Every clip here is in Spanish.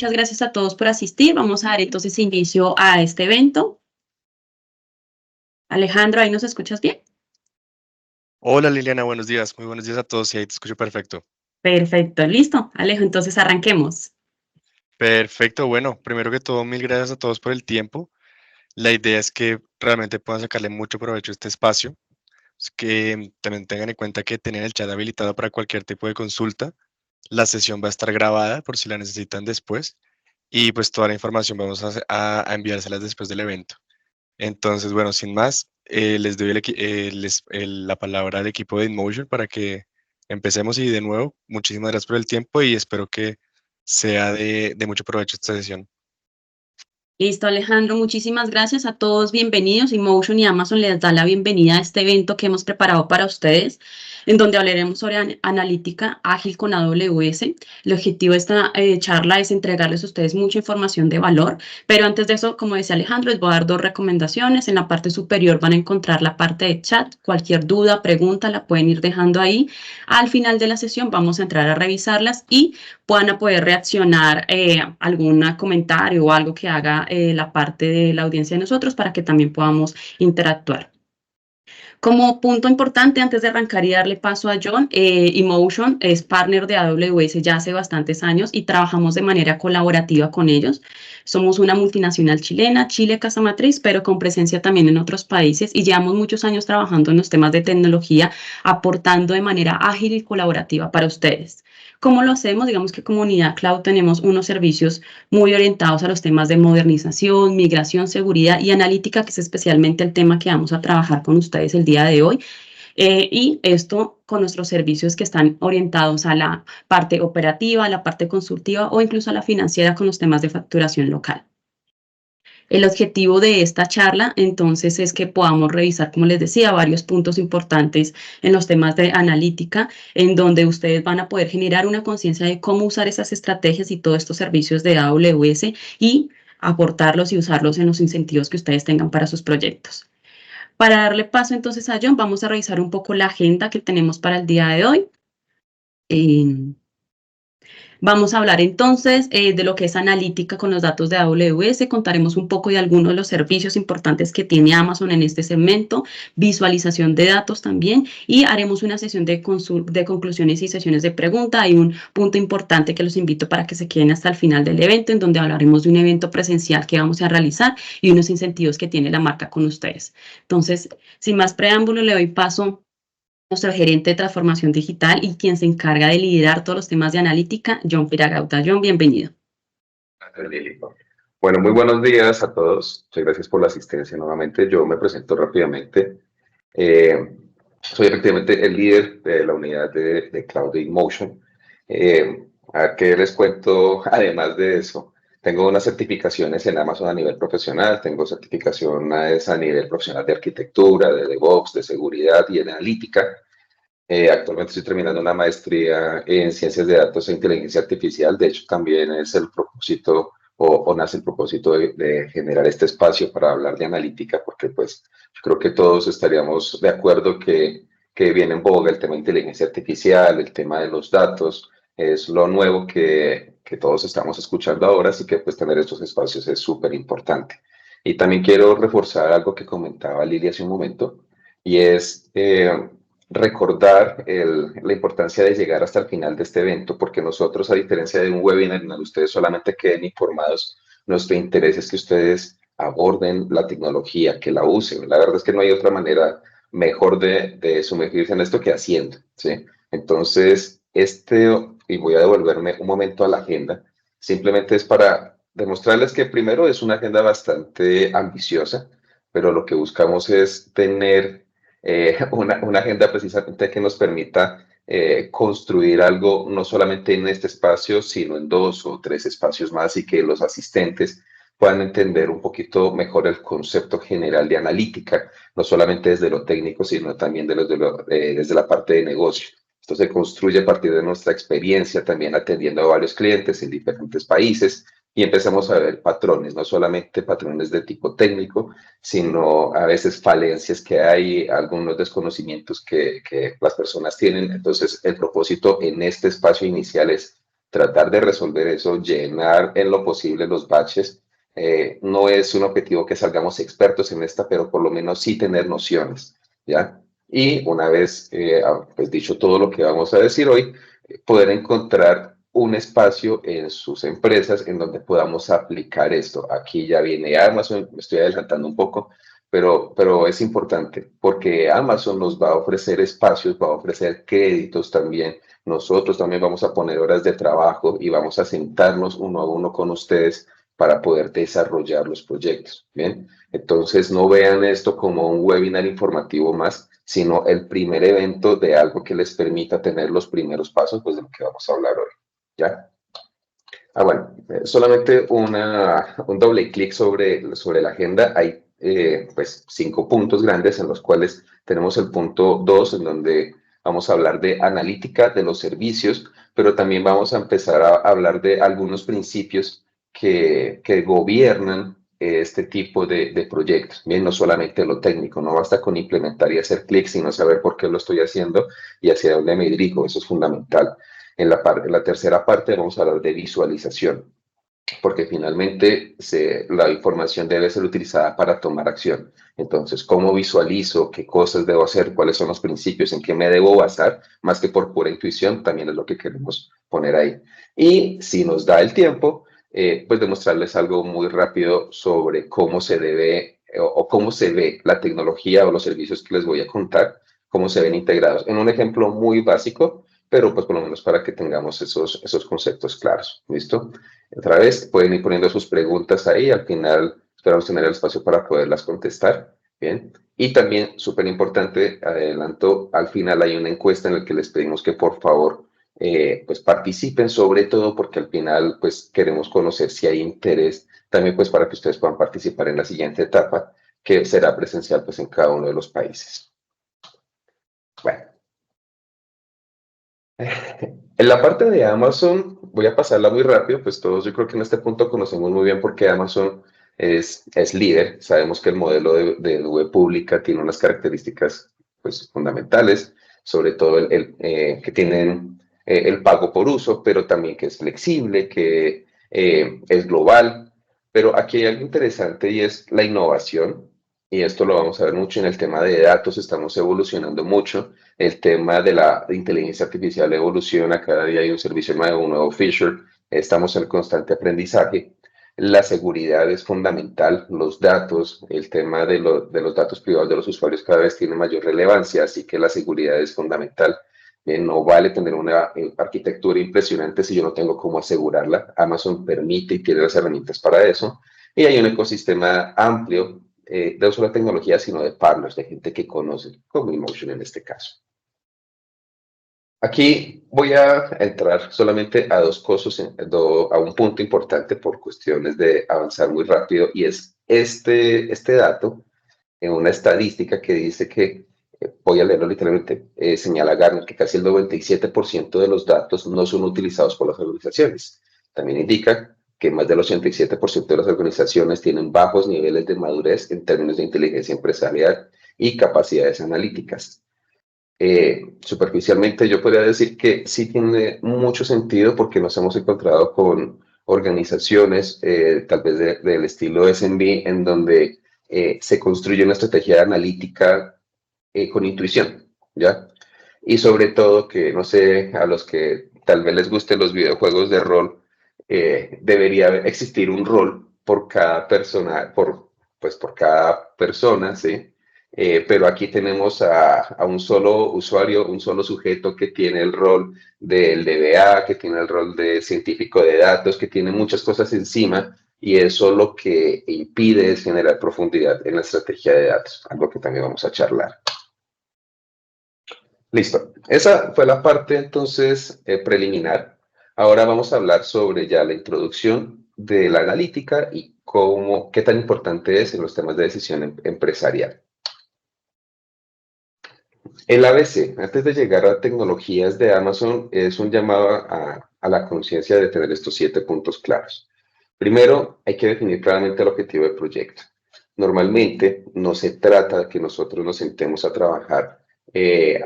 muchas gracias a todos por asistir. Vamos a dar entonces inicio a este evento. Alejandro, ¿ahí nos escuchas bien? Hola Liliana, buenos días. Muy buenos días a todos. Sí, ahí te escucho perfecto. Perfecto, listo. Alejo, entonces arranquemos. Perfecto, bueno, primero que todo, mil gracias a todos por el tiempo. La idea es que realmente puedan sacarle mucho provecho a este espacio. Es que también tengan en cuenta que tienen el chat habilitado para cualquier tipo de consulta. La sesión va a estar grabada por si la necesitan después. Y pues toda la información vamos a enviárselas después del evento. Entonces, bueno, sin más, les doy la palabra al equipo de InMotion para que empecemos y de nuevo, muchísimas gracias por el tiempo y espero que sea de mucho provecho esta sesión. Listo, Alejandro, muchísimas gracias a todos, bienvenidos. Emotion y Amazon les da la bienvenida a este evento que hemos preparado para ustedes, en donde hablaremos sobre analítica ágil con AWS. El objetivo de esta charla es entregarles a ustedes mucha información de valor, pero antes de eso, como decía Alejandro, les voy a dar dos recomendaciones. En la parte superior van a encontrar la parte de chat. Cualquier duda, pregunta, la pueden ir dejando ahí. Al final de la sesión vamos a entrar a revisarlas y puedan poder reaccionar algún comentario o algo que haga la parte de la audiencia de nosotros para que también podamos interactuar. Como punto importante, antes de arrancar y darle paso a John, Emotion es partner de AWS ya hace bastantes años y trabajamos de manera colaborativa con ellos. Somos una multinacional chilena, Chile casa matriz, pero con presencia también en otros países y llevamos muchos años trabajando en los temas de tecnología, aportando de manera ágil y colaborativa para ustedes. ¿Cómo lo hacemos? Digamos que Comunidad Cloud tenemos unos servicios muy orientados a los temas de modernización, migración, seguridad y analítica, que es especialmente el tema que vamos a trabajar con ustedes el día de hoy. Y esto con nuestros servicios que están orientados a la parte operativa, a la parte consultiva o incluso a la financiera con los temas de facturación local. El objetivo de esta charla, entonces, es que podamos revisar, como les decía, varios puntos importantes en los temas de analítica, en donde ustedes van a poder generar una conciencia de cómo usar esas estrategias y todos estos servicios de AWS y aportarlos y usarlos en los incentivos que ustedes tengan para sus proyectos. Para darle paso entonces a John, vamos a revisar un poco la agenda que tenemos para el día de hoy. Vamos a hablar entonces de lo que es analítica con los datos de AWS. Contaremos un poco de algunos de los servicios importantes que tiene Amazon en este segmento, visualización de datos también, y haremos una sesión de conclusiones y sesiones de pregunta. Hay un punto importante que los invito para que se queden hasta el final del evento, en donde hablaremos de un evento presencial que vamos a realizar y unos incentivos que tiene la marca con ustedes. Entonces, sin más preámbulo, le doy paso nuestro gerente de transformación digital y quien se encarga de liderar todos los temas de analítica, John Piragauta. John, bienvenido. Bueno, muy buenos días a todos. Muchas gracias por la asistencia nuevamente. Yo me presento rápidamente. Soy efectivamente el líder de la unidad de Cloud InMotion. ¿A qué les cuento? Además de eso, tengo unas certificaciones en Amazon a nivel profesional, tengo certificaciones a nivel profesional de arquitectura, de DevOps, de seguridad y en analítica. Actualmente estoy terminando una maestría en ciencias de datos e inteligencia artificial. De hecho, también es el propósito o nace el propósito de generar este espacio para hablar de analítica, porque pues yo creo que todos estaríamos de acuerdo que viene en boga el tema de inteligencia artificial, el tema de los datos, es lo nuevo que todos estamos escuchando ahora, así que pues tener estos espacios es súper importante. Y también quiero reforzar algo que comentaba Lili hace un momento, y es recordar la importancia de llegar hasta el final de este evento, porque nosotros, a diferencia de un webinar en donde ustedes solamente queden informados, nuestro interés es que ustedes aborden la tecnología, que la usen. La verdad es que no hay otra manera mejor de sumergirse en esto que haciendo, ¿sí? Entonces, y voy a devolverme un momento a la agenda, simplemente es para demostrarles que primero es una agenda bastante ambiciosa, pero lo que buscamos es tener una agenda precisamente que nos permita construir algo no solamente en este espacio, sino en 2 o 3 espacios más y que los asistentes puedan entender un poquito mejor el concepto general de analítica, no solamente desde lo técnico, sino también desde la parte de negocio. Esto se construye a partir de nuestra experiencia también atendiendo a varios clientes en diferentes países y empezamos a ver patrones, no solamente patrones de tipo técnico, sino a veces falencias que hay, algunos desconocimientos que las personas tienen. Entonces, el propósito en este espacio inicial es tratar de resolver eso, llenar en lo posible los baches. No es un objetivo que salgamos expertos en esta, pero por lo menos sí tener nociones, ¿ya? Y una vez pues dicho todo lo que vamos a decir hoy, poder encontrar un espacio en sus empresas en donde podamos aplicar esto. Aquí ya viene Amazon, me estoy adelantando un poco, pero es importante porque Amazon nos va a ofrecer espacios, va a ofrecer créditos también. Nosotros también vamos a poner horas de trabajo y vamos a sentarnos uno a uno con ustedes para poder desarrollar los proyectos. Bien, entonces no vean esto como un webinar informativo más, sino el primer evento de algo que les permita tener los primeros pasos, pues de lo que vamos a hablar hoy. ¿Ya? Bueno, solamente un doble clic sobre la agenda. Hay pues 5 puntos grandes en los cuales tenemos el punto 2, en donde vamos a hablar de analítica de los servicios, pero también vamos a empezar a hablar de algunos principios que gobiernan este tipo de proyectos. Bien, no solamente lo técnico, no basta con implementar y hacer clic, sino saber por qué lo estoy haciendo y hacia dónde me dirijo. Eso es fundamental. En la tercera parte vamos a hablar de visualización, porque finalmente la información debe ser utilizada para tomar acción. Entonces, ¿cómo visualizo? ¿Qué cosas debo hacer? ¿Cuáles son los principios? ¿En qué me debo basar? Más que por pura intuición, también es lo que queremos poner ahí. Y si nos da el tiempo, pues demostrarles algo muy rápido sobre cómo se debe o cómo se ve la tecnología o los servicios que les voy a contar, cómo se ven integrados. En un ejemplo muy básico, pero pues por lo menos para que tengamos esos conceptos claros. ¿Listo? Otra vez, pueden ir poniendo sus preguntas ahí. Al final, esperamos tener el espacio para poderlas contestar. Bien. Y también, súper importante, adelanto, al final hay una encuesta en la que les pedimos que por favor pues participen, sobre todo porque al final pues queremos conocer si hay interés también pues para que ustedes puedan participar en la siguiente etapa, que será presencial pues en cada uno de los países. Bueno. En la parte de Amazon, voy a pasarla muy rápido, pues todos yo creo que en este punto conocemos muy bien por qué Amazon es líder. Sabemos que el modelo de nube pública tiene unas características pues, fundamentales, sobre todo que tienen el pago por uso, pero también que es flexible, que es global. Pero aquí hay algo interesante y es la innovación, y esto lo vamos a ver mucho en el tema de datos, estamos evolucionando mucho. El tema de la inteligencia artificial evoluciona, cada día hay un servicio nuevo, un nuevo feature, estamos en constante aprendizaje. La seguridad es fundamental, los datos, el tema de los datos privados de los usuarios cada vez tiene mayor relevancia, así que la seguridad es fundamental. No vale tener una arquitectura impresionante si yo no tengo cómo asegurarla. Amazon permite y tiene las herramientas para eso. Y hay un ecosistema amplio no solo de tecnología, sino de partners, de gente que conoce, como Emotion en este caso. Aquí voy a entrar solamente a dos cosas, a un punto importante por cuestiones de avanzar muy rápido, y es este dato, en una estadística que dice que, voy a leerlo literalmente, señala Gartner que casi el 97% de los datos no son utilizados por las organizaciones. También indica que más del 87% de las organizaciones tienen bajos niveles de madurez en términos de inteligencia empresarial y capacidades analíticas. Superficialmente yo podría decir que sí tiene mucho sentido porque nos hemos encontrado con organizaciones, tal vez del estilo SMB, en donde se construye una estrategia analítica con intuición, ¿ya? Y sobre todo que, no sé, a los que tal vez les gusten los videojuegos de rol, debería existir un rol por cada persona, pues por cada persona, ¿sí? Pero aquí tenemos a un solo usuario, un solo sujeto que tiene el rol del DBA, que tiene el rol de científico de datos, que tiene muchas cosas encima, y eso lo que impide es generar profundidad en la estrategia de datos, algo que también vamos a charlar. Listo. Esa fue la parte entonces preliminar. Ahora vamos a hablar sobre ya la introducción de la analítica y qué tan importante es en los temas de decisión empresarial. El ABC, antes de llegar a tecnologías de Amazon, es un llamado a la conciencia de tener estos 7 puntos claros. Primero, hay que definir claramente el objetivo del proyecto. Normalmente no se trata de que nosotros nos sentemos a trabajar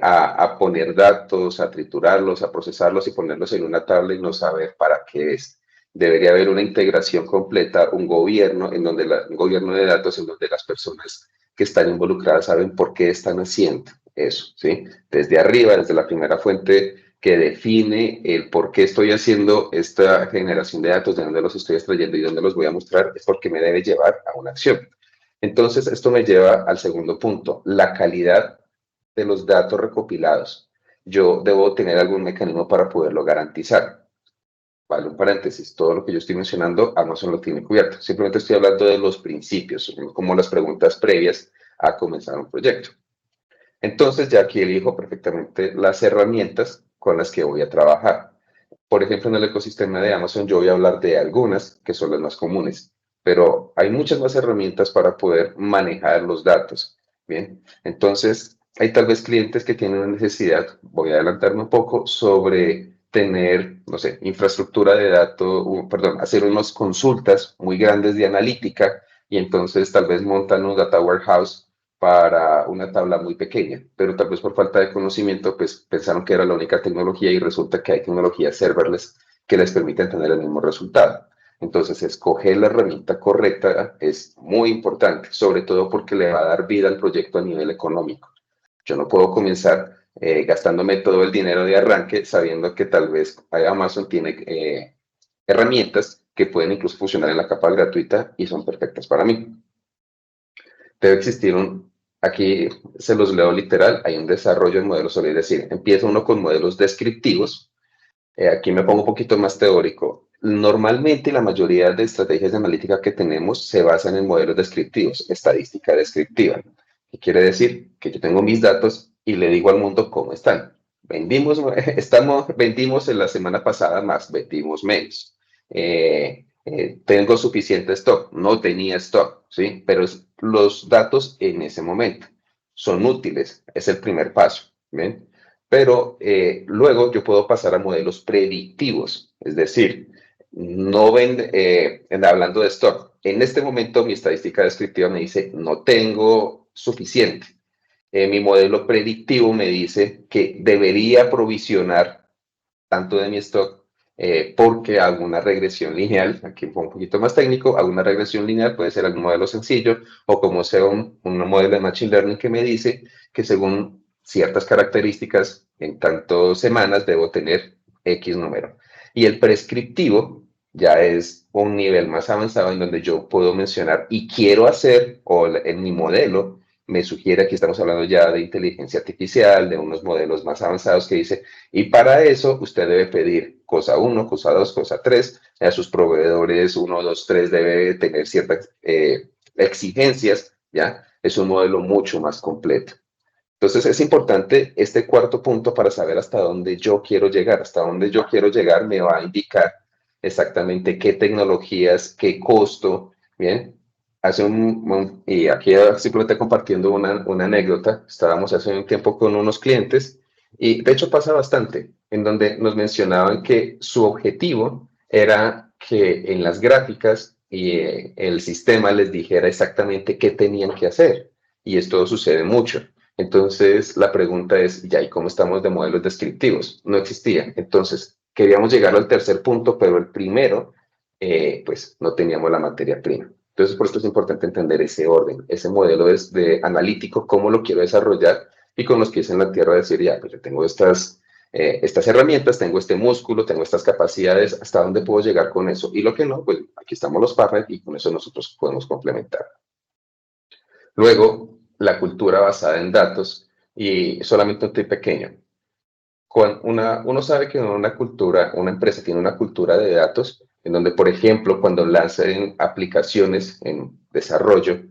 a poner datos, a triturarlos, a procesarlos y ponerlos en una tabla y no saber para qué es. Debería haber una integración completa, un gobierno, un gobierno de datos en donde las personas que están involucradas saben por qué están haciendo eso, ¿sí? Desde arriba, desde la primera fuente que define el por qué estoy haciendo esta generación de datos, de dónde los estoy extrayendo y dónde los voy a mostrar, es porque me debe llevar a una acción. Entonces, esto me lleva al segundo punto, la calidad de los datos recopilados. Yo debo tener algún mecanismo para poderlo garantizar. Vale, un paréntesis, todo lo que yo estoy mencionando, Amazon lo tiene cubierto. Simplemente estoy hablando de los principios, como las preguntas previas a comenzar un proyecto. Entonces, ya aquí elijo perfectamente las herramientas con las que voy a trabajar. Por ejemplo, en el ecosistema de Amazon, yo voy a hablar de algunas que son las más comunes, pero hay muchas más herramientas para poder manejar los datos. Bien, entonces, hay tal vez clientes que tienen una necesidad, voy a adelantarme un poco, sobre tener, no sé, infraestructura de datos, perdón, hacer unas consultas muy grandes de analítica y entonces tal vez montan un data warehouse para una tabla muy pequeña, pero tal vez por falta de conocimiento, pues pensaron que era la única tecnología y resulta que hay tecnologías serverless que les permiten tener el mismo resultado. Entonces, escoger la herramienta correcta es muy importante, sobre todo porque le va a dar vida al proyecto a nivel económico. Yo no puedo comenzar gastándome todo el dinero de arranque sabiendo que tal vez Amazon tiene herramientas que pueden incluso funcionar en la capa gratuita y son perfectas para mí. Debe existir aquí se los leo literal, hay un desarrollo de modelos, es decir, empieza uno con modelos descriptivos. Aquí me pongo un poquito más teórico. Normalmente la mayoría de estrategias de analítica que tenemos se basan en modelos descriptivos, estadística descriptiva. ¿Qué quiere decir? Que yo tengo mis datos y le digo al mundo cómo están. Vendimos en la semana pasada más, vendimos menos. Tengo suficiente stock, no tenía stock, ¿sí? Pero los datos en ese momento son útiles, es el primer paso, ¿ven? Pero luego yo puedo pasar a modelos predictivos, es decir, no hablando de stock, en este momento mi estadística descriptiva me dice no tengo suficiente. Mi modelo predictivo me dice que debería provisionar tanto de mi stock porque hago una regresión lineal, aquí un poquito más técnico, hago una regresión lineal, puede ser algún modelo sencillo o como sea un modelo de Machine Learning que me dice que según ciertas características en tantas semanas debo tener X número. Y el prescriptivo ya es un nivel más avanzado en donde yo puedo mencionar y quiero hacer, o en mi modelo, me sugiere, aquí estamos hablando ya de inteligencia artificial, de unos modelos más avanzados que dice, y para eso usted debe pedir cosa 1, cosa 2, cosa 3, a sus proveedores 1, 2, 3 debe tener ciertas exigencias, ¿ya? Es un modelo mucho más completo. Entonces es importante este cuarto punto para saber hasta dónde yo quiero llegar. Hasta dónde yo quiero llegar me va a indicar exactamente qué tecnologías, qué costo, ¿bien? Y aquí simplemente compartiendo una anécdota, estábamos hace un tiempo con unos clientes y de hecho pasa bastante, en donde nos mencionaban que su objetivo era que en las gráficas y el sistema les dijera exactamente qué tenían que hacer. Y esto sucede mucho. Entonces, la pregunta es, ¿ya y cómo estamos de modelos descriptivos? No existían. Entonces, queríamos llegar al tercer punto, pero el primero, pues no teníamos la materia prima. Entonces, por esto es importante entender ese orden, ese modelo de analítico, cómo lo quiero desarrollar y con los pies en la tierra decir, ya, pues yo tengo estas herramientas, tengo este músculo, tengo estas capacidades, ¿hasta dónde puedo llegar con eso? Y lo que no, pues aquí estamos los partners y con eso nosotros podemos complementar. Luego, la cultura basada en datos y solamente un tip pequeño. Uno sabe que una cultura, una empresa tiene una cultura de datos en donde, por ejemplo, cuando lancen aplicaciones en desarrollo,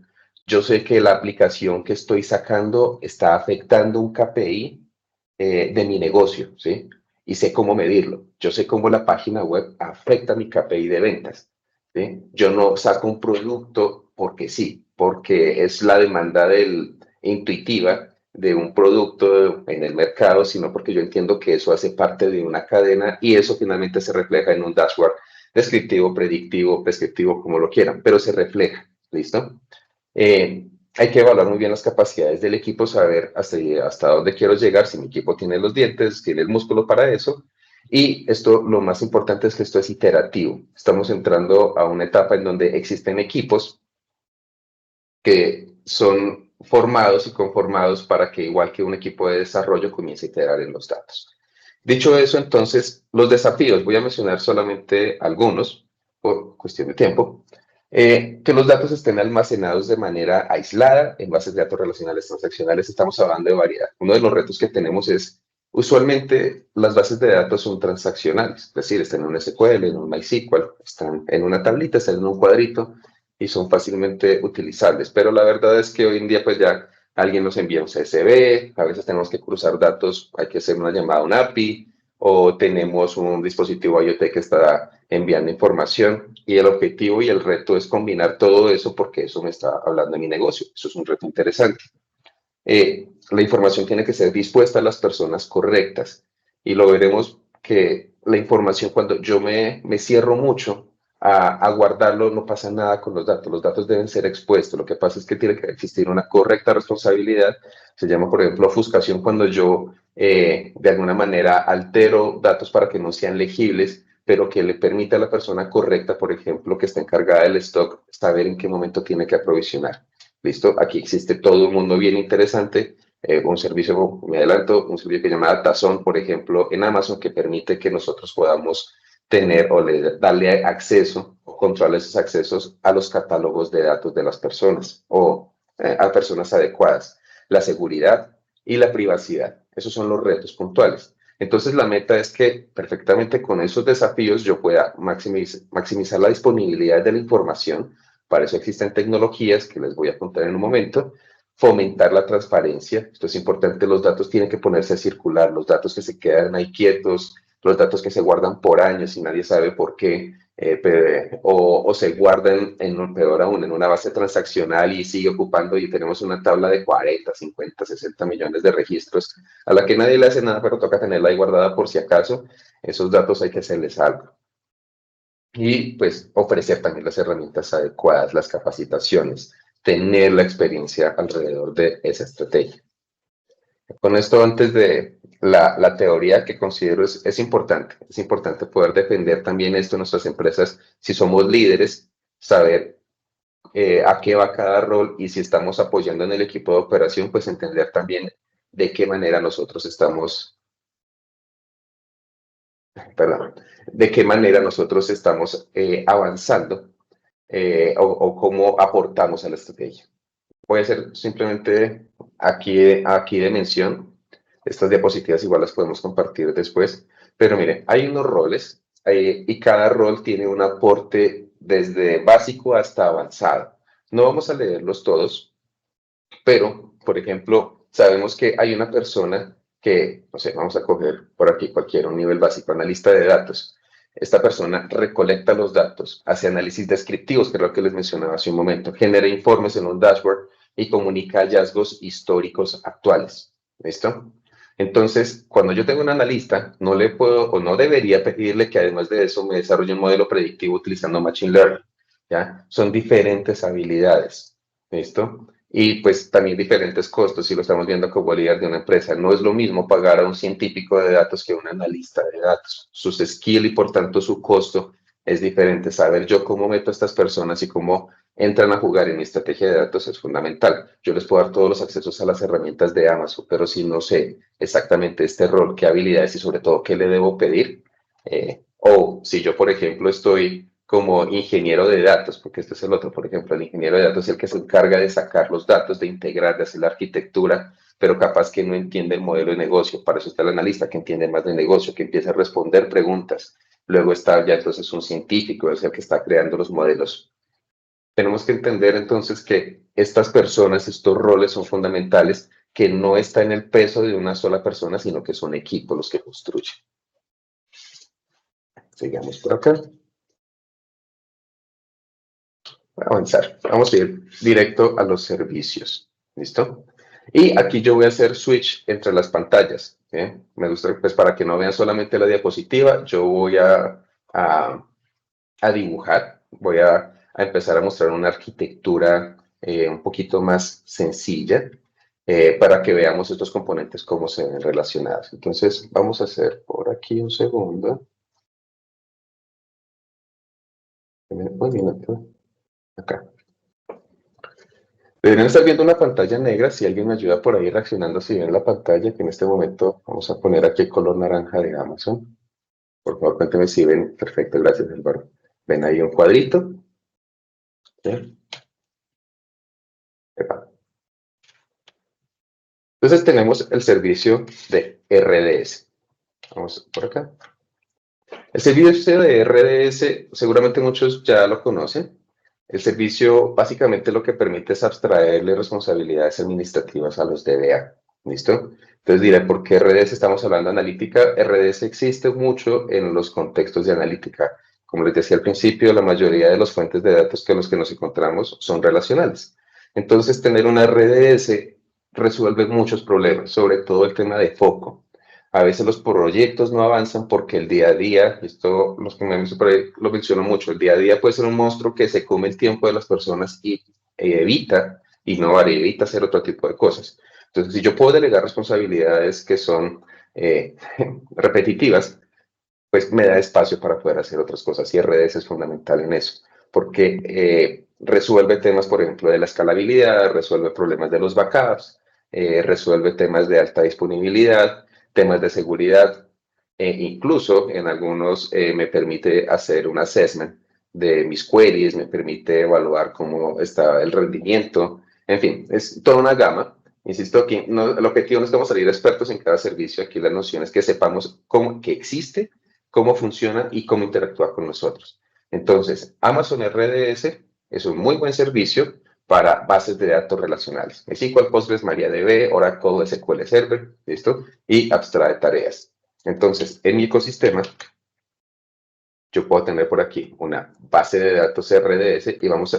yo sé que la aplicación que estoy sacando está afectando un KPI de mi negocio, ¿sí? Y sé cómo medirlo. Yo sé cómo la página web afecta mi KPI de ventas, ¿sí? Yo no saco un producto porque sí, porque es la demanda intuitiva de un producto en el mercado, sino porque yo entiendo que eso hace parte de una cadena y eso finalmente se refleja en un dashboard descriptivo, predictivo, prescriptivo, como lo quieran, pero se refleja, ¿listo? hay que evaluar muy bien las capacidades del equipo, saber hasta dónde quiero llegar, si mi equipo tiene los dientes, tiene el músculo para eso. Y esto, lo más importante es que esto es iterativo. Estamos entrando a una etapa en donde existen equipos que son formados y conformados para que, igual que un equipo de desarrollo, comience a iterar en los datos. Dicho eso, entonces, los desafíos, voy a mencionar solamente algunos por cuestión de tiempo. Que los datos estén almacenados de manera aislada en bases de datos relacionales transaccionales. Estamos hablando de variedad. Uno de los retos que tenemos es, usualmente las bases de datos son transaccionales, es decir, están en un SQL, en un MySQL, están en una tablita, están en un cuadrito y son fácilmente utilizables. Pero la verdad es que hoy en día pues ya alguien nos envía un CSV, a veces tenemos que cruzar datos, hay que hacer una llamada a un API, o tenemos un dispositivo IoT que está enviando información y el objetivo y el reto es combinar todo eso porque eso me está hablando de mi negocio. Eso es un reto interesante. La información tiene que ser dispuesta a las personas correctas y lo veremos que la información cuando yo me cierro mucho a guardarlo no pasa nada con los datos deben ser expuestos, lo que pasa es que tiene que existir una correcta responsabilidad, se llama por ejemplo ofuscación cuando yo de alguna manera altero datos para que no sean legibles, pero que le permita a la persona correcta, por ejemplo, que está encargada del stock, saber en qué momento tiene que aprovisionar. ¿Listo? Aquí existe todo un mundo bien interesante, un servicio, me adelanto, un servicio que se llama Tazón, por ejemplo, en Amazon, que permite que nosotros podamos tener o darle acceso o controlar esos accesos a los catálogos de datos de las personas o a personas adecuadas. La seguridad y la privacidad, esos son los retos puntuales. Entonces la meta es que perfectamente con esos desafíos yo pueda maximizar la disponibilidad de la información. Para eso existen tecnologías que les voy a contar en un momento. Fomentar la transparencia. Esto es importante. Los datos tienen que ponerse a circular. Los datos que se quedan ahí quietos, los datos que se guardan por años y nadie sabe por qué, o se guardan, peor aún, en una base transaccional y sigue ocupando y tenemos una tabla de 40, 50, 60 millones de registros a la que nadie le hace nada, pero toca tenerla ahí guardada por si acaso. Esos datos hay que hacerles algo. Y pues ofrecer también las herramientas adecuadas, las capacitaciones, tener la experiencia alrededor de esa estrategia. Con esto, antes de la teoría que considero es importante poder defender también esto en nuestras empresas, si somos líderes, saber a qué va cada rol y si estamos apoyando en el equipo de operación, pues entender también de qué manera nosotros estamos de qué manera nosotros estamos avanzando o cómo aportamos a la estrategia. Voy a hacer simplemente aquí de mención. Estas diapositivas igual las podemos compartir después. Pero mire, hay unos roles y cada rol tiene un aporte desde básico hasta avanzado. No vamos a leerlos todos, pero, por ejemplo, sabemos que hay una persona que, no sé, vamos a coger por aquí cualquiera, un nivel básico, analista de datos. Esta persona recolecta los datos, hace análisis descriptivos, que es lo que les mencionaba hace un momento, genera informes en un dashboard y comunica hallazgos históricos actuales. ¿Listo? Entonces, cuando yo tengo un analista, no le puedo o no debería pedirle que además de eso me desarrolle un modelo predictivo utilizando Machine Learning. ¿Ya? Son diferentes habilidades. ¿Listo? Y pues también diferentes costos, si lo estamos viendo como líder de una empresa. No es lo mismo pagar a un científico de datos que a un analista de datos. Sus skills y por tanto su costo es diferente. Saber yo cómo meto a estas personas y cómo entran a jugar en mi estrategia de datos es fundamental. Yo les puedo dar todos los accesos a las herramientas de Amazon, pero si no sé exactamente este rol, qué habilidades y sobre todo qué le debo pedir, o si yo, por ejemplo, estoy como ingeniero de datos, porque este es el otro, por ejemplo, el ingeniero de datos es el que se encarga de sacar los datos, de integrar, de hacer la arquitectura, pero capaz que no entiende el modelo de negocio. Para eso está el analista que entiende más de negocio, que empieza a responder preguntas. Luego está ya entonces un científico, es el que está creando los modelos. Tenemos que entender entonces que estas personas, estos roles son fundamentales, que no está en el peso de una sola persona, sino que son equipos los que construyen. Sigamos por acá. Avanzar. Vamos a ir directo a los servicios. ¿Listo? Y aquí yo voy a hacer switch entre las pantallas. Me gusta, pues para que no vean solamente la diapositiva, yo voy a dibujar. Voy a empezar a mostrar una arquitectura un poquito más sencilla para que veamos estos componentes cómo se ven relacionados. Entonces, vamos a hacer por aquí un segundo. Un minuto. Acá. Deberían estar viendo una pantalla negra. Si alguien me ayuda por ahí reaccionando, si ven la pantalla, que en este momento vamos a poner aquí el color naranja de Amazon. Por favor, cuénteme si ven. Perfecto, gracias, Álvaro. Ven ahí un cuadrito. ¿Sí? Epa. Entonces tenemos el servicio de RDS. Vamos por acá. El servicio de RDS, seguramente muchos ya lo conocen. El servicio básicamente lo que permite es abstraerle responsabilidades administrativas a los DBA. ¿Listo? Entonces diré, ¿por qué RDS estamos hablando de analítica? RDS existe mucho en los contextos de analítica. Como les decía al principio, la mayoría de las fuentes de datos que los que nos encontramos son relacionales. Entonces, tener una RDS resuelve muchos problemas, sobre todo el tema de foco. A veces los proyectos no avanzan porque el día a día, esto los que me han visto por ahí lo menciono mucho, el día a día puede ser un monstruo que se come el tiempo de las personas y evita innovar, evita hacer otro tipo de cosas. Entonces, si yo puedo delegar responsabilidades que son repetitivas, pues me da espacio para poder hacer otras cosas y RDS es fundamental en eso, porque resuelve temas, por ejemplo, de la escalabilidad, resuelve problemas de los backups, resuelve temas de alta disponibilidad, temas de seguridad, incluso en algunos me permite hacer un assessment de mis queries, me permite evaluar cómo está el rendimiento, en fin, es toda una gama. Insisto, aquí no, el objetivo no es que vamos a salir expertos en cada servicio, aquí la noción es que sepamos cómo, que existe, cómo funciona y cómo interactúa con nosotros. Entonces, Amazon RDS es un muy buen servicio para bases de datos relacionales. MySQL, Postgres, MariaDB, Oracle, SQL Server, ¿listo? Y abstrae tareas. Entonces, en mi ecosistema, yo puedo tener por aquí una base de datos RDS y vamos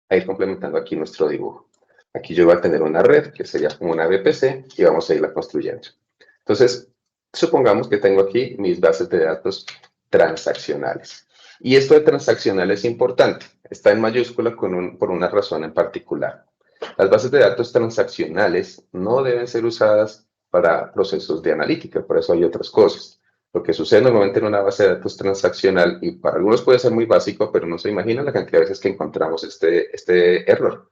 a ir complementando aquí nuestro dibujo. Aquí yo voy a tener una red que sería como una VPC y vamos a irla construyendo. Entonces, supongamos que tengo aquí mis bases de datos transaccionales. Y esto de transaccional es importante. Está en mayúscula por una razón en particular. Las bases de datos transaccionales no deben ser usadas para procesos de analítica, por eso hay otras cosas. Lo que sucede normalmente en una base de datos transaccional, y para algunos puede ser muy básico, pero no se imaginan la cantidad de veces que encontramos este error.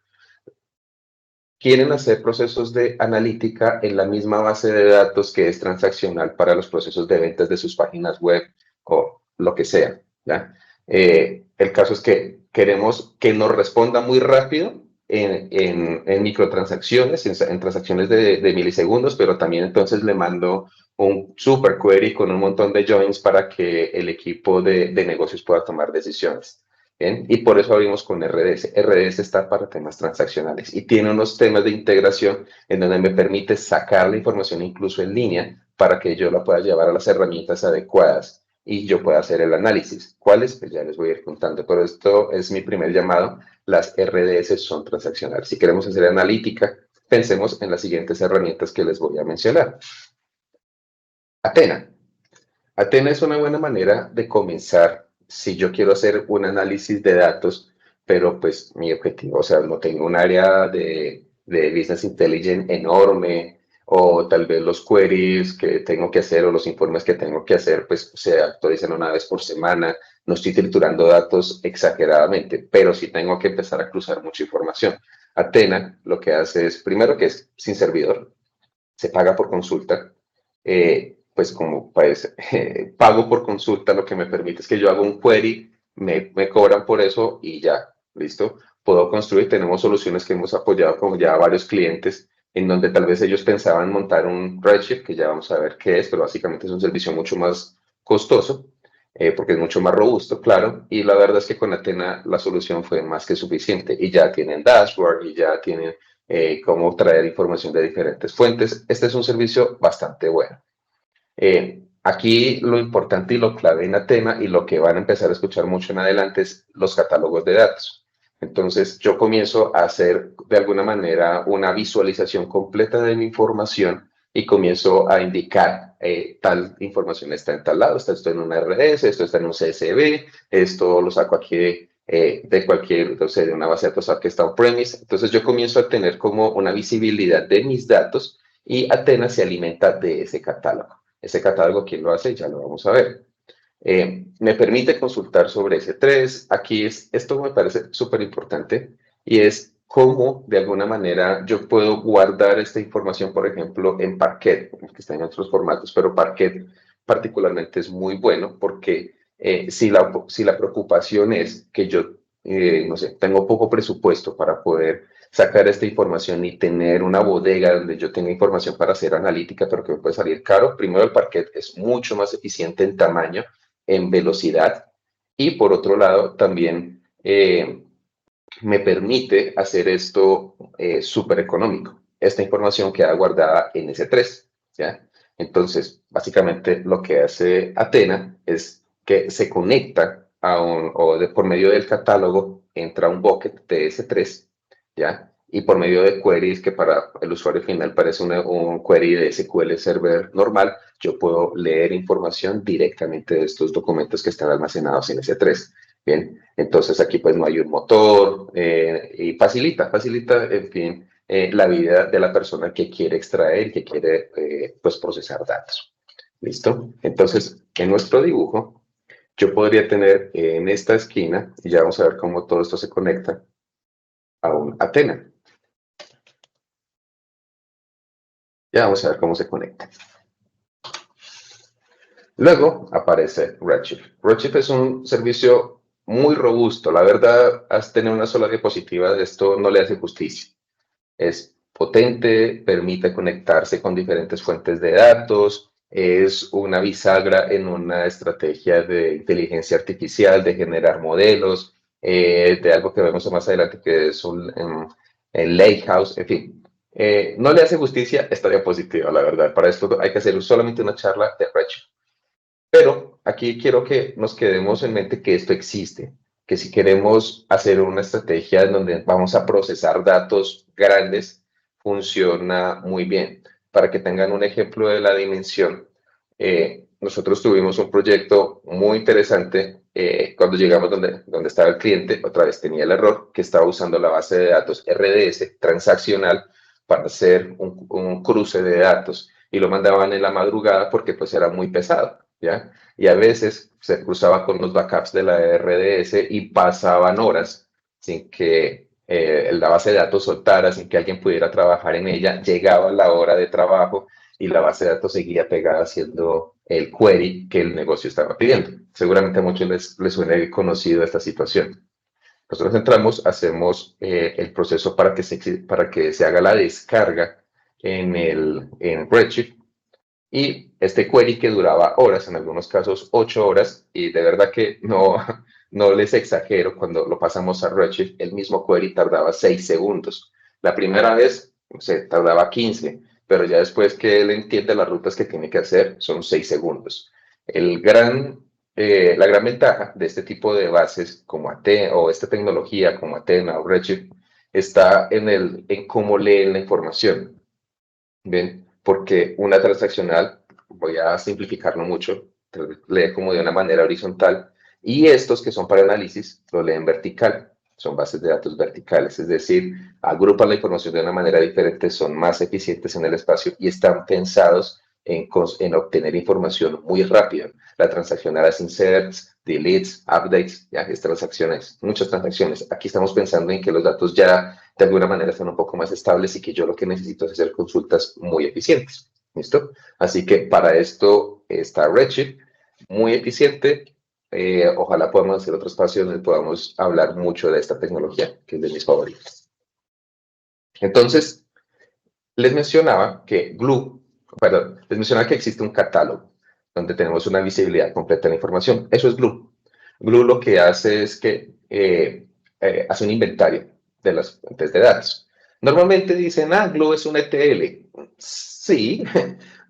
Quieren hacer procesos de analítica en la misma base de datos que es transaccional para los procesos de ventas de sus páginas web o lo que sea. ¿Ya? El caso es que queremos que nos responda muy rápido en microtransacciones, en transacciones de milisegundos, pero también entonces le mando un super query con un montón de joins para que el equipo de negocios pueda tomar decisiones. ¿Bien? Y por eso abrimos con RDS. RDS está para temas transaccionales y tiene unos temas de integración en donde me permite sacar la información incluso en línea para que yo la pueda llevar a las herramientas adecuadas y yo pueda hacer el análisis. ¿Cuáles? Pues ya les voy a ir contando, pero esto es mi primer llamado. Las RDS son transaccionales. Si queremos hacer analítica, pensemos en las siguientes herramientas que les voy a mencionar. Athena. Athena es una buena manera de comenzar si yo quiero hacer un análisis de datos, pero pues mi objetivo, o sea, no tengo un área de Business Intelligence enorme, o tal vez los queries que tengo que hacer o los informes que tengo que hacer, pues se actualizan una vez por semana, no estoy triturando datos exageradamente, pero sí tengo que empezar a cruzar mucha información. Athena lo que hace es, primero que es sin servidor, se paga por consulta. Pues como pues, pago por consulta, lo que me permite es que yo hago un query, me cobran por eso y ya, ¿listo? Puedo construir, tenemos soluciones que hemos apoyado con ya varios clientes en donde tal vez ellos pensaban montar un Redshift, que ya vamos a ver qué es, pero básicamente es un servicio mucho más costoso, porque es mucho más robusto, claro, y la verdad es que con Athena la solución fue más que suficiente y ya tienen dashboard y ya tienen cómo traer información de diferentes fuentes. Este es un servicio bastante bueno. Aquí lo importante y lo clave en Athena y lo que van a empezar a escuchar mucho en adelante es los catálogos de datos. Entonces yo comienzo a hacer de alguna manera una visualización completa de mi información y comienzo a indicar tal información está en tal lado, esto está en una RDS, esto está en un CSV, esto lo saco aquí de cualquier, entonces, de una base de datos que está on-premise. Entonces yo comienzo a tener como una visibilidad de mis datos y Athena se alimenta de ese catálogo. Ese catálogo, ¿quién lo hace? Ya lo vamos a ver. Me permite consultar sobre S3. Aquí esto me parece súper importante y es cómo de alguna manera yo puedo guardar esta información, por ejemplo, en Parquet, que está en otros formatos, pero Parquet particularmente es muy bueno porque si la preocupación es que yo, no sé, tengo poco presupuesto para poder sacar esta información y tener una bodega donde yo tenga información para hacer analítica, pero que me puede salir caro, primero el Parquet es mucho más eficiente en tamaño, en velocidad, y por otro lado también me permite hacer esto súper económico. Esta información queda guardada en S3, ¿ya? Entonces, básicamente lo que hace Athena es que se conecta por medio del catálogo, entra un bucket de S3, ¿ya? Y por medio de queries, que para el usuario final parece un query de SQL Server normal, yo puedo leer información directamente de estos documentos que están almacenados en S3. Bien, entonces aquí pues no hay un motor y facilita, en fin, la vida de la persona que quiere extraer, que quiere pues procesar datos. ¿Listo? Entonces, en nuestro dibujo, yo podría tener en esta esquina, y ya vamos a ver cómo todo esto se conecta, a un Athena. Ya vamos a ver cómo se conecta. Luego aparece Redshift. Redshift es un servicio muy robusto. La verdad, tener una sola diapositiva de esto no le hace justicia. Es potente, permite conectarse con diferentes fuentes de datos, es una bisagra en una estrategia de inteligencia artificial, de generar modelos, de algo que vemos más adelante que es el Lakehouse, en fin. No le hace justicia esta diapositiva, la verdad. Para esto hay que hacer solamente una charla de Redshift. Pero aquí quiero que nos quedemos en mente que esto existe, que si queremos hacer una estrategia en donde vamos a procesar datos grandes, funciona muy bien. Para que tengan un ejemplo de la dimensión, nosotros tuvimos un proyecto muy interesante cuando llegamos donde estaba el cliente, otra vez tenía el error, que estaba usando la base de datos RDS transaccional para hacer un cruce de datos y lo mandaban en la madrugada porque pues era muy pesado. ¿Ya? Y a veces se cruzaba con los backups de la RDS y pasaban horas sin que la base de datos soltara, sin que alguien pudiera trabajar en ella. Llegaba la hora de trabajo y la base de datos seguía pegada haciendo el query que el negocio estaba pidiendo. Seguramente a muchos les suene conocido esta situación. Nosotros entramos, hacemos el proceso para que se haga la descarga en Redshift. Y este query que duraba horas, en algunos casos 8 horas, y de verdad que no les exagero, cuando lo pasamos a Redshift, el mismo query tardaba 6 segundos. La primera vez se tardaba 15, pero ya después que él entiende las rutas que tiene que hacer, son 6 segundos. La gran ventaja de este tipo de bases como Athena, o esta tecnología como Athena o Redshift, está en cómo leen la información. ¿Ven? Porque una transaccional, voy a simplificarlo mucho, lee como de una manera horizontal, y estos que son para análisis lo leen vertical, son bases de datos verticales, es decir, agrupan la información de una manera diferente, son más eficientes en el espacio y están pensados en obtener información muy rápido. La transaccional es inserts, deletes, updates, ya es transacciones, muchas transacciones. Aquí estamos pensando en que los datos ya de alguna manera están un poco más estables y que yo lo que necesito es hacer consultas muy eficientes. ¿Listo? Así que para esto está Redshift, muy eficiente. Ojalá podamos hacer otro espacio donde podamos hablar mucho de esta tecnología, que es de mis favoritas. Entonces, les mencionaba que existe un catálogo donde tenemos una visibilidad completa de la información. Eso es Glue. Glue lo que hace es que hace un inventario de las fuentes de datos. Normalmente dicen, Glue es un ETL. Sí,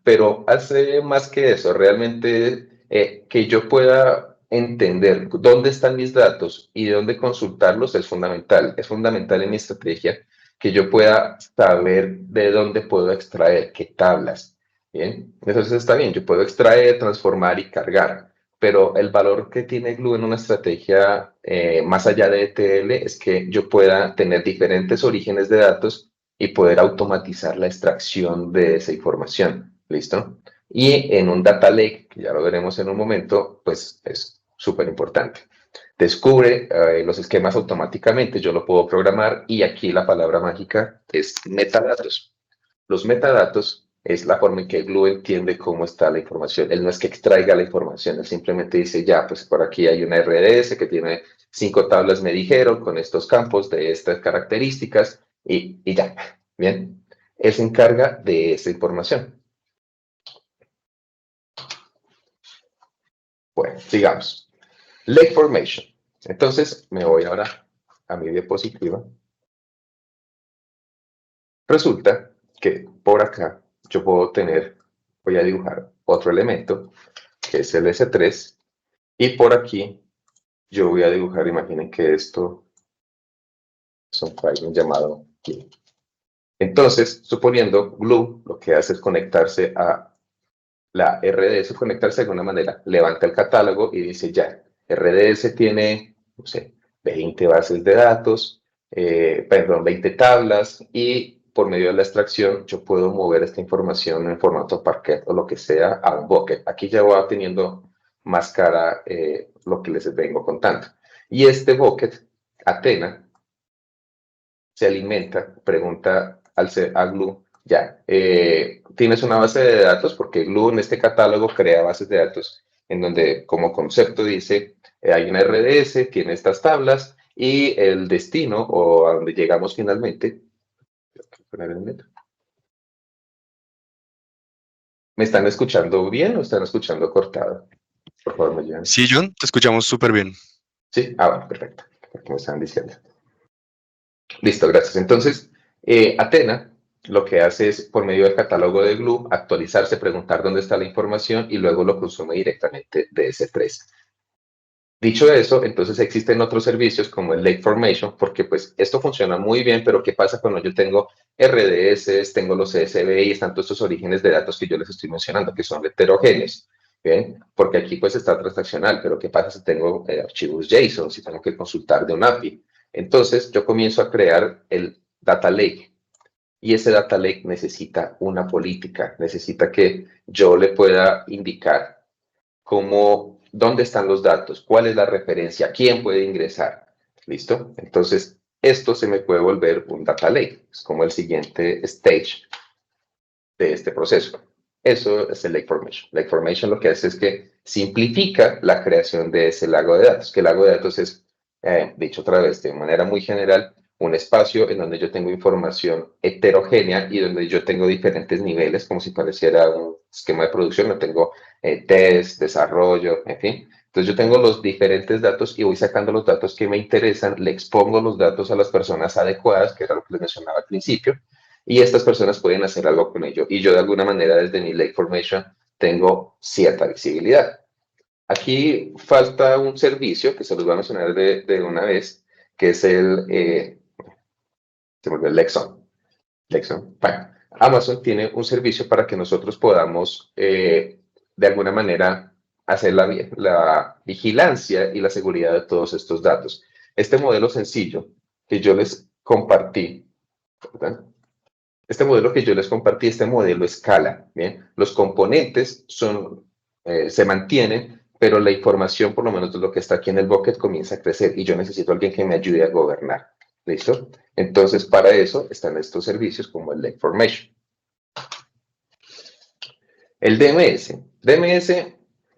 pero hace más que eso. Realmente que yo pueda entender dónde están mis datos y dónde consultarlos es fundamental. Es fundamental en mi estrategia que yo pueda saber de dónde puedo extraer, qué tablas. Bien, entonces está bien, yo puedo extraer, transformar y cargar. pero el valor que tiene Glue en una estrategia más allá de ETL es que yo pueda tener diferentes orígenes de datos y poder automatizar la extracción de esa información. ¿Listo? Y en un data lake, que ya lo veremos en un momento, pues es súper importante. Descubre los esquemas automáticamente, yo lo puedo programar y aquí la palabra mágica es metadatos. Los metadatos es la forma en que Glue entiende cómo está la información. Él no es que extraiga la información, él simplemente dice, ya, pues por aquí hay una RDS que tiene 5 tablas, me dijeron, con estos campos de estas características y ya. Bien, él se encarga de esa información. Bueno, sigamos. Lake Formation. Entonces, me voy ahora a mi diapositiva. Resulta que por acá yo puedo tener, voy a dibujar otro elemento, que es el S3, y por aquí yo voy a dibujar, imaginen que esto es un file llamado Glue. Entonces, suponiendo Glue, lo que hace es conectarse a la RDS, conectarse de alguna manera, levanta el catálogo y dice ya, RDS tiene, no sé, 20 bases de datos, perdón, 20 tablas y por medio de la extracción yo puedo mover esta información en formato Parquet o lo que sea a un bucket. Aquí ya va teniendo más cara lo que les vengo contando. Y este bucket, Athena, se alimenta, pregunta a Glue, ya, tienes una base de datos, porque Glue en este catálogo crea bases de datos en donde como concepto dice, hay una RDS, tiene estas tablas y el destino o a donde llegamos finalmente. ¿Me están escuchando bien o están escuchando cortado? Por favor, me ayudan. Sí, John, te escuchamos súper bien. Sí, bueno, perfecto. Como están diciendo. Listo, gracias. Entonces, Athena lo que hace es, por medio del catálogo de Glue, actualizarse, preguntar dónde está la información y luego lo consume directamente de S3. Dicho eso, entonces existen otros servicios como el Lake Formation, porque pues esto funciona muy bien, pero ¿qué pasa cuando yo tengo RDS, tengo los CSV y están todos estos orígenes de datos que yo les estoy mencionando, que son heterogéneos? ¿Bien? Porque aquí pues está transaccional, pero ¿qué pasa si tengo archivos JSON, si tengo que consultar de un API? Entonces yo comienzo a crear el Data Lake y ese Data Lake necesita una política, necesita que yo le pueda indicar cómo, dónde están los datos, cuál es la referencia, quién puede ingresar. ¿Listo? Entonces, esto se me puede volver un Data Lake. Es como el siguiente stage de este proceso. Eso es el Lake Formation. Lake Formation lo que hace es que simplifica la creación de ese lago de datos, que el lago de datos es, dicho otra vez, de manera muy general, un espacio en donde yo tengo información heterogénea y donde yo tengo diferentes niveles, como si pareciera un esquema de producción. Yo tengo test, desarrollo, en fin. Entonces yo tengo los diferentes datos y voy sacando los datos que me interesan, le expongo los datos a las personas adecuadas, que era lo que les mencionaba al principio, y estas personas pueden hacer algo con ello. Y yo de alguna manera desde mi Lake Formation tengo cierta visibilidad. Aquí falta un servicio que se los voy a mencionar de una vez, que es se me olvidó el Lexon. Lexon. Bueno, Amazon tiene un servicio para que nosotros podamos de alguna manera hacer la vigilancia y la seguridad de todos estos datos. Este modelo sencillo que yo les compartí, ¿verdad? Este modelo que yo les compartí, este modelo escala, ¿bien? Los componentes se mantienen, pero la información, por lo menos de lo que está aquí en el bucket, comienza a crecer y yo necesito a alguien que me ayude a gobernar. ¿Listo? Entonces, para eso están estos servicios como el Lake Formation. El DMS. DMS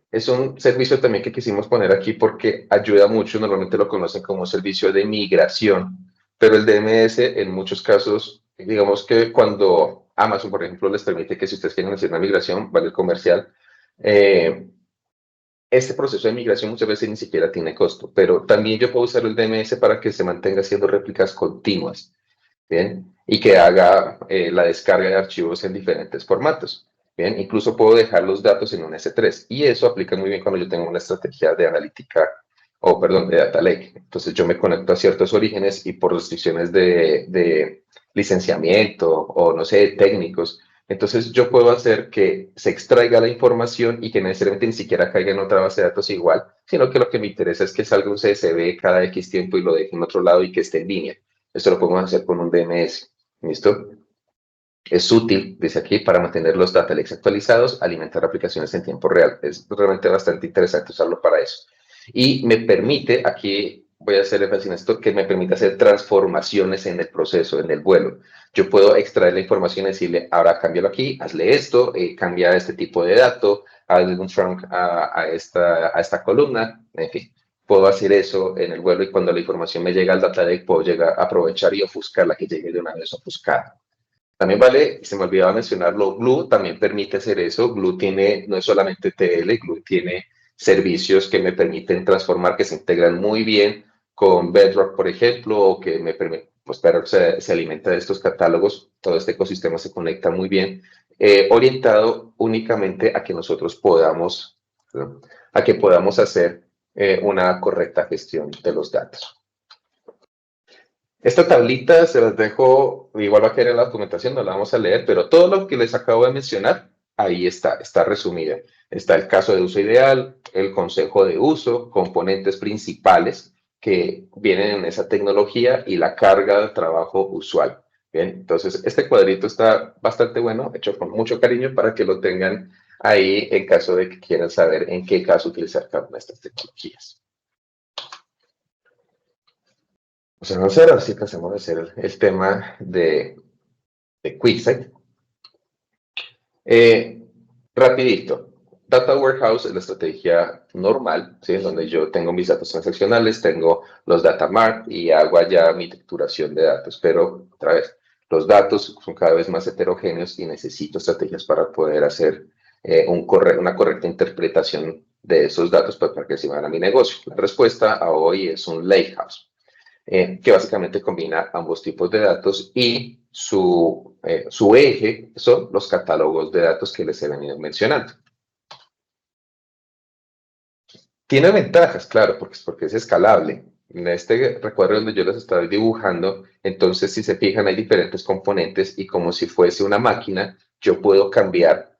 es un servicio también que quisimos poner aquí porque ayuda mucho, normalmente lo conocen como servicio de migración, pero el DMS en muchos casos, digamos que cuando Amazon, por ejemplo, les permite que si ustedes quieren hacer una migración, vale el comercial, este proceso de migración muchas veces ni siquiera tiene costo, pero también yo puedo usar el DMS para que se mantenga haciendo réplicas continuas, ¿bien? Y que haga la descarga de archivos en diferentes formatos. Bien, incluso puedo dejar los datos en un S3 y eso aplica muy bien cuando yo tengo una estrategia de analítica o, perdón, de data lake. Entonces yo me conecto a ciertos orígenes y por restricciones de licenciamiento o, no sé, técnicos, Entonces yo puedo hacer que se extraiga la información y que necesariamente ni siquiera caiga en otra base de datos igual, sino que lo que me interesa es que salga un CSV cada X tiempo y lo deje en otro lado y que esté en línea. Esto lo podemos hacer con un DMS. ¿Listo? Es útil, dice aquí, para mantener los data lakes actualizados, alimentar aplicaciones en tiempo real. Es realmente bastante interesante usarlo para eso. Y me permite, aquí voy a hacer énfasis en esto, que me permite hacer transformaciones en el proceso, en el vuelo. Yo puedo extraer la información y decirle, ahora cámbialo aquí, hazle esto, cambia este tipo de dato, hazle un trunk a esta columna, en fin. Puedo hacer eso en el vuelo y cuando la información me llega al data lake, puedo llegar a aprovechar y ofuscar la que llegue de una vez ofuscada. También vale, se me olvidaba mencionarlo, Glue también permite hacer eso. Glue tiene, no es solamente TL, Glue tiene servicios que me permiten transformar, que se integran muy bien con Bedrock, por ejemplo, o que me permiten, pues Bedrock se alimenta de estos catálogos, todo este ecosistema se conecta muy bien, orientado únicamente a que nosotros podamos, ¿no? A que podamos hacer una correcta gestión de los datos. Esta tablita se las dejo, igual va a quedar en la documentación, no la vamos a leer, pero todo lo que les acabo de mencionar, ahí está resumida. Está el caso de uso ideal, el consejo de uso, componentes principales que vienen en esa tecnología y la carga de trabajo usual. Bien, entonces este cuadrito está bastante bueno, hecho con mucho cariño para que lo tengan ahí en caso de que quieran saber en qué caso utilizar cada una de estas tecnologías. Pues vamos a ver si pasamos a hacer el tema de QuickSight. Rapidito. Data Warehouse es la estrategia normal, ¿sí? Donde yo tengo mis datos transaccionales, tengo los data mart y hago allá mi trituración de datos. Pero, otra vez, los datos son cada vez más heterogéneos y necesito estrategias para poder hacer una correcta interpretación de esos datos para que sirvan a mi negocio. La respuesta a hoy es un Lakehouse. Que básicamente combina ambos tipos de datos y su eje son los catálogos de datos que les he venido mencionando. Tiene ventajas, claro, porque es escalable. En este recuadro donde yo les estoy dibujando, entonces si se fijan hay diferentes componentes y como si fuese una máquina, yo puedo cambiar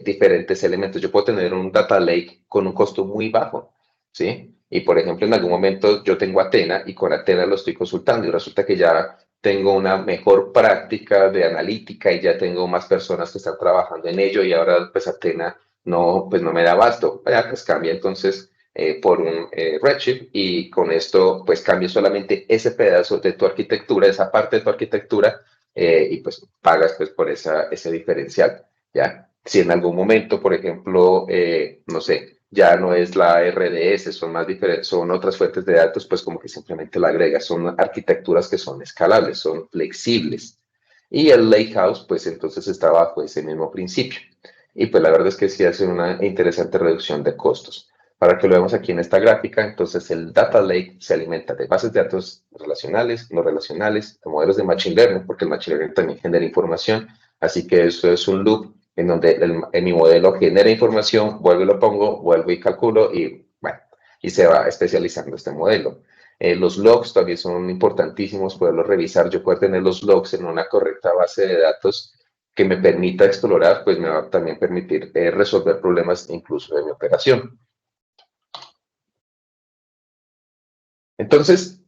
diferentes elementos. Yo puedo tener un data lake con un costo muy bajo, ¿sí? Y por ejemplo, en algún momento yo tengo Athena y con Athena lo estoy consultando y resulta que ya tengo una mejor práctica de analítica y ya tengo más personas que están trabajando en ello y ahora pues Athena pues no me da abasto. Pues cambia entonces por un Redshift y con esto pues cambio solamente ese pedazo de tu arquitectura, esa parte de tu arquitectura y pues pagas pues por ese diferencial, ¿ya? Si en algún momento, por ejemplo, no sé, ya no es la RDS, son más diferentes, son otras fuentes de datos, pues como que simplemente la agregas, son arquitecturas que son escalables, son flexibles. Y el Lakehouse, pues entonces está bajo ese mismo principio. Y pues la verdad es que sí hace una interesante reducción de costos. Para que lo veamos aquí en esta gráfica, entonces el Data Lake se alimenta de bases de datos relacionales, no relacionales, de modelos de Machine Learning, porque el Machine Learning también genera información. Así que eso es un loop en donde mi modelo genera información, vuelvo y lo pongo, vuelvo y calculo y bueno, y se va especializando este modelo. Los logs también son importantísimos, poderlos revisar. Yo poder tener los logs en una correcta base de datos que me permita explorar, pues me va a también permitir resolver problemas incluso de mi operación. Entonces,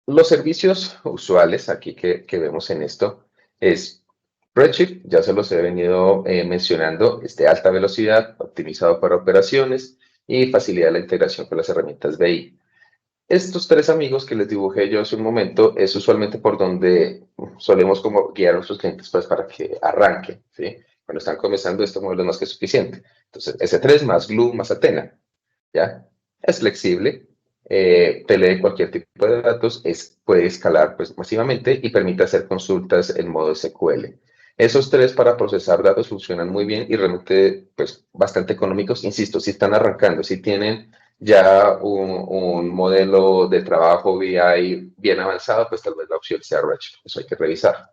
los servicios usuales aquí que vemos en esto es Redshift, ya se los he venido mencionando, es de alta velocidad, optimizado para operaciones y facilidad de la integración con las herramientas BI. Estos tres amigos que les dibujé yo hace un momento es usualmente por donde solemos como guiar a nuestros clientes pues, para que arranquen, ¿sí? Cuando están comenzando, este modelo es más que suficiente. Entonces, S3 más Glue más Athena, ¿ya? Es flexible, te lee cualquier tipo de datos, puede escalar pues, masivamente y permite hacer consultas en modo SQL. Esos tres para procesar datos funcionan muy bien y realmente pues, bastante económicos. Insisto, si están arrancando, si tienen ya un modelo de trabajo BI bien avanzado, pues tal vez la opción sea Redshift. Eso hay que revisar.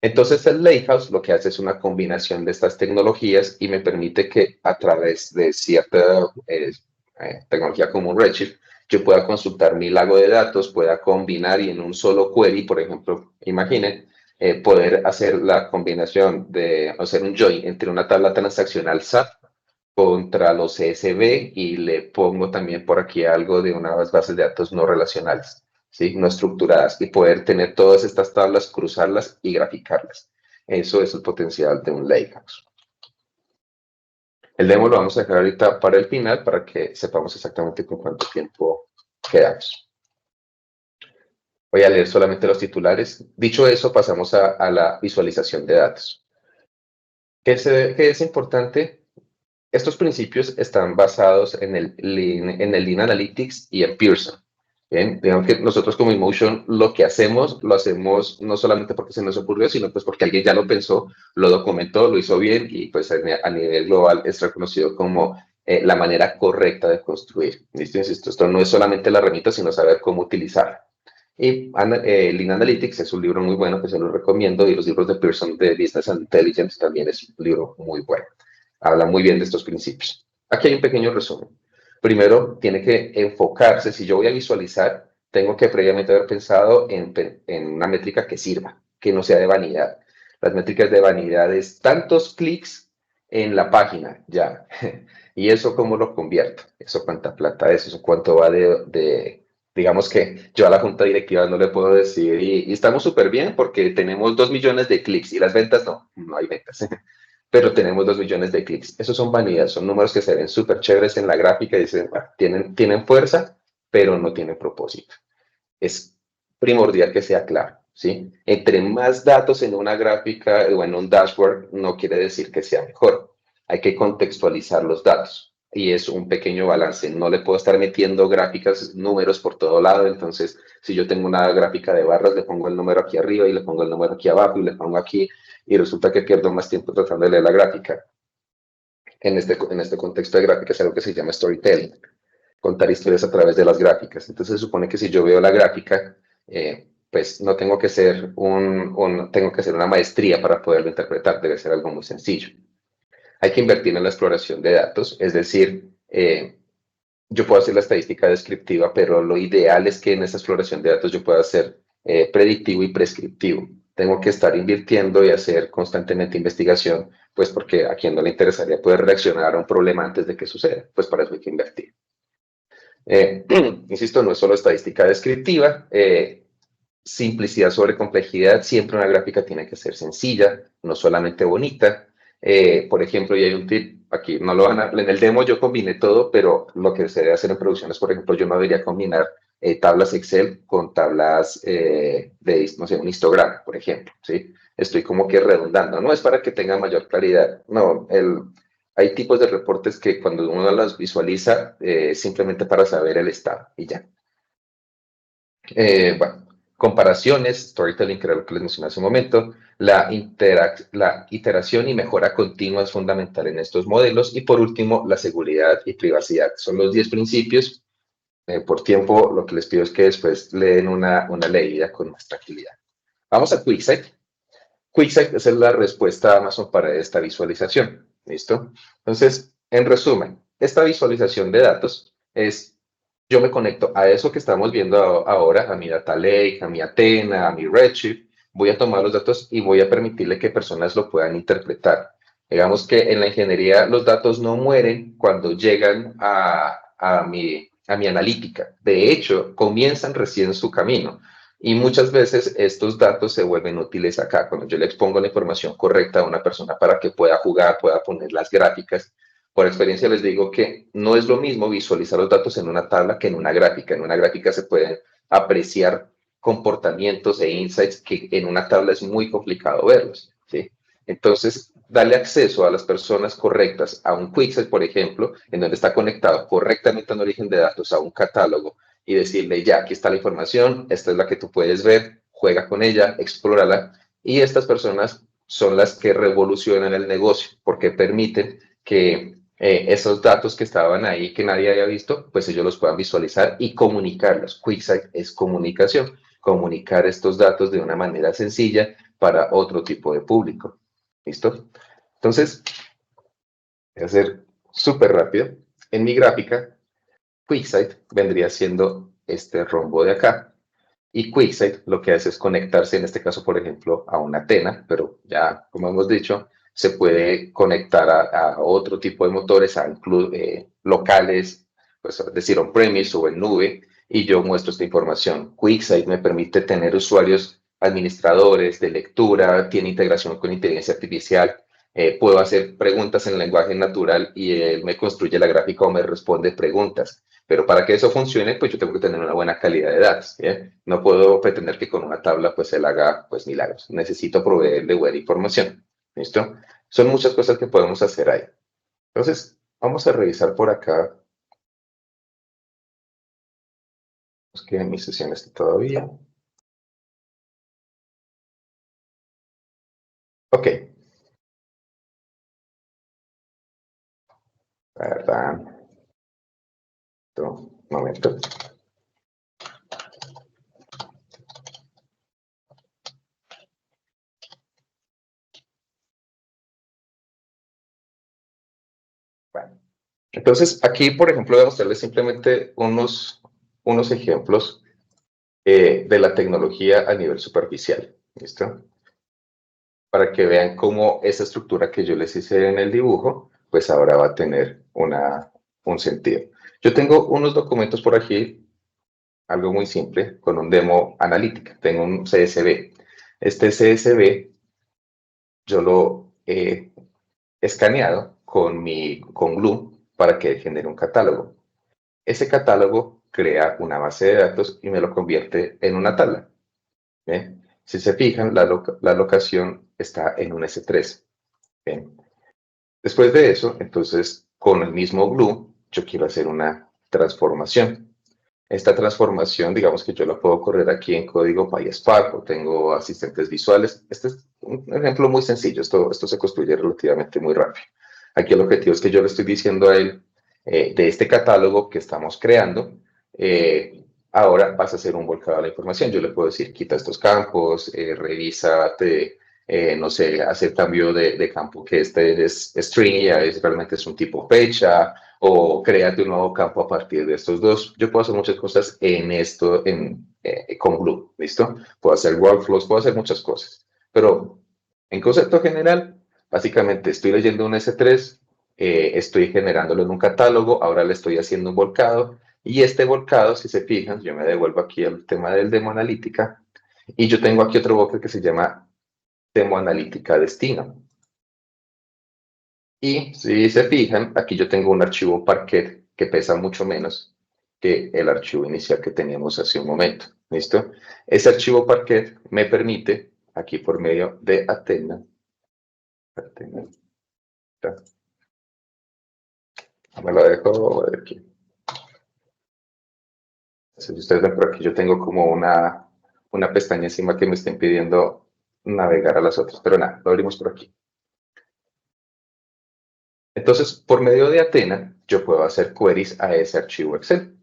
Entonces el Lakehouse lo que hace es una combinación de estas tecnologías y me permite que a través de cierta tecnología como un Redshift, yo pueda consultar mi lago de datos, pueda combinar y en un solo query, por ejemplo, imaginen, poder hacer la combinación de hacer un join entre una tabla transaccional SAP contra los CSV y le pongo también por aquí algo de unas bases de datos no relacionales, ¿sí? No estructuradas, y poder tener todas estas tablas, cruzarlas y graficarlas. Eso es el potencial de un Lakehouse. El demo lo vamos a dejar ahorita para el final para que sepamos exactamente con cuánto tiempo quedamos. Voy a leer solamente los titulares. Dicho eso, pasamos a la visualización de datos. ¿Qué es importante? Estos principios están basados en el Lean Analytics y en Pearson. Bien, digamos que nosotros como Emotion lo hacemos no solamente porque se nos ocurrió, sino pues porque alguien ya lo pensó, lo documentó, lo hizo bien y pues a nivel global es reconocido como la manera correcta de construir. ¿Listo? Insisto, esto no es solamente la herramienta, sino saber cómo utilizarla. Y Lean Analytics es un libro muy bueno que se lo recomiendo, y los libros de Pearson de Business Intelligence también es un libro muy bueno. Habla muy bien de estos principios. Aquí hay un pequeño resumen. Primero, tiene que enfocarse. Si yo voy a visualizar, tengo que previamente haber pensado en una métrica que sirva, que no sea de vanidad. Las métricas de vanidad es tantos clics en la página, ya. ¿Y eso cómo lo convierto? ¿Eso cuánta plata es? ¿Eso cuánto va digamos que yo a la junta directiva no le puedo decir, y estamos súper bien porque tenemos 2 millones de clics y las ventas no hay ventas, pero tenemos 2 millones de clics. Esos son vanidades, son números que se ven súper chéveres en la gráfica y dicen, bueno, tienen fuerza, pero no tienen propósito. Es primordial que sea claro, ¿sí? Entre más datos en una gráfica o en un dashboard, no quiere decir que sea mejor. Hay que contextualizar los datos y es un pequeño balance. No le puedo estar metiendo gráficas, números por todo lado. Entonces, si yo tengo una gráfica de barras, le pongo el número aquí arriba y le pongo el número aquí abajo y le pongo aquí, y resulta que pierdo más tiempo tratando de leer la gráfica. En este contexto de gráfica es algo que se llama storytelling, contar historias a través de las gráficas. Entonces se supone que si yo veo la gráfica, pues no tengo que ser tengo que hacer una maestría para poderlo interpretar, debe ser algo muy sencillo. Hay que invertir en la exploración de datos, es decir, yo puedo hacer la estadística descriptiva, pero lo ideal es que en esa exploración de datos yo pueda ser predictivo y prescriptivo. Tengo que estar invirtiendo y hacer constantemente investigación, pues porque a quien no le interesaría poder reaccionar a un problema antes de que suceda, pues para eso hay que invertir. Insisto, no es solo estadística descriptiva, simplicidad sobre complejidad. Siempre una gráfica tiene que ser sencilla, no solamente bonita. Por ejemplo, y hay un tip, aquí no lo van a, en el demo yo combiné todo, pero lo que se debe hacer en producciones, por ejemplo, yo no debería combinar tablas Excel con tablas no sé, un histograma, por ejemplo, ¿sí? Estoy como que redundando, no es para que tenga mayor claridad, no, hay tipos de reportes que cuando uno las visualiza, simplemente para saber el estado y ya. Bueno, comparaciones, storytelling, que era lo que les mencioné hace un momento, la iteración y mejora continua es fundamental en estos modelos, y por último, la seguridad y privacidad. Son los 10 principios. Por tiempo, lo que les pido es que después leen una leída con más tranquilidad. Vamos a QuickSight. QuickSight es la respuesta a Amazon para esta visualización. ¿Listo? Entonces, en resumen, esta visualización de datos es, yo me conecto a eso que estamos viendo ahora, a mi Data Lake, a mi Athena, a mi Redshift, voy a tomar los datos y voy a permitirle que personas lo puedan interpretar. Digamos que en la ingeniería los datos no mueren cuando llegan a mi analítica. De hecho, comienzan recién su camino. Y muchas veces estos datos se vuelven útiles acá, cuando yo le expongo la información correcta a una persona para que pueda jugar, pueda poner las gráficas. Por experiencia les digo que no es lo mismo visualizar los datos en una tabla que en una gráfica. En una gráfica se pueden apreciar comportamientos e insights que en una tabla es muy complicado verlos, ¿sí? Entonces, darle acceso a las personas correctas a un QuickSight, por ejemplo, en donde está conectado correctamente al origen de datos a un catálogo, y decirle, ya, aquí está la información, esta es la que tú puedes ver, juega con ella, explórala, y estas personas son las que revolucionan el negocio, porque permiten que esos datos que estaban ahí, que nadie había visto, pues ellos los puedan visualizar y comunicarlos. QuickSight es comunicación, comunicar estos datos de una manera sencilla para otro tipo de público. ¿Listo? Entonces, voy a hacer súper rápido. En mi gráfica, QuickSight vendría siendo este rombo de acá. Y QuickSight lo que hace es conectarse, en este caso, por ejemplo, a una Athena, pero ya, como hemos dicho, se puede conectar a otro tipo de motores, a locales, pues, es decir, on-premise o en nube, y yo muestro esta información. QuickSight me permite tener usuarios administradores de lectura, tiene integración con inteligencia artificial, puedo hacer preguntas en lenguaje natural y él me construye la gráfica o me responde preguntas. Pero para que eso funcione, pues yo tengo que tener una buena calidad de datos, ¿bien? No puedo pretender que con una tabla pues él haga pues milagros. Necesito proveerle buena información, ¿listo? Son muchas cosas que podemos hacer ahí. Entonces, vamos a revisar por acá. Es que mi sesión está todavía. Ok. ¿Verdad? Un momento. Bueno. Entonces, aquí, por ejemplo, voy a mostrarles simplemente unos ejemplos de la tecnología a nivel superficial. ¿Listo? Para que vean cómo esa estructura que yo les hice en el dibujo, pues ahora va a tener un sentido. Yo tengo unos documentos por aquí, algo muy simple, con un demo analítica. Tengo un CSV. Este CSV yo lo he escaneado con Glue para que genere un catálogo. Ese catálogo crea una base de datos y me lo convierte en una tabla. ¿Bien? Si se fijan, la locación está en un S3. ¿Bien? Después de eso, entonces, con el mismo Glue, yo quiero hacer una transformación. Esta transformación, digamos que yo la puedo correr aquí en código PySpark o tengo asistentes visuales. Este es un ejemplo muy sencillo. Esto se construye relativamente muy rápido. Aquí el objetivo es que yo le estoy diciendo a él, de este catálogo que estamos creando, ahora vas a hacer un volcado de la información. Yo le puedo decir, quita estos campos, revísate, no sé, hacer cambio de campo, que este es string y ya realmente es un tipo fecha, o créate un nuevo campo a partir de estos dos. Yo puedo hacer muchas cosas en esto, con Glue, ¿listo? Puedo hacer workflows, puedo hacer muchas cosas. Pero en concepto general, básicamente estoy leyendo un S3, estoy generándolo en un catálogo, ahora le estoy haciendo un volcado, y este volcado, si se fijan, yo me devuelvo aquí al tema del demo analítica, y yo tengo aquí otro bucket que se llama demo analítica destino. Y si se fijan, aquí yo tengo un archivo Parquet que pesa mucho menos que el archivo inicial que teníamos hace un momento. ¿Listo? Ese archivo Parquet me permite, aquí por medio de Athena, me lo dejo aquí. Si ustedes ven por aquí, yo tengo como una pestaña encima que me está impidiendo navegar a las otras, pero nada, lo abrimos por aquí. Entonces, por medio de Athena, yo puedo hacer queries a ese archivo Excel,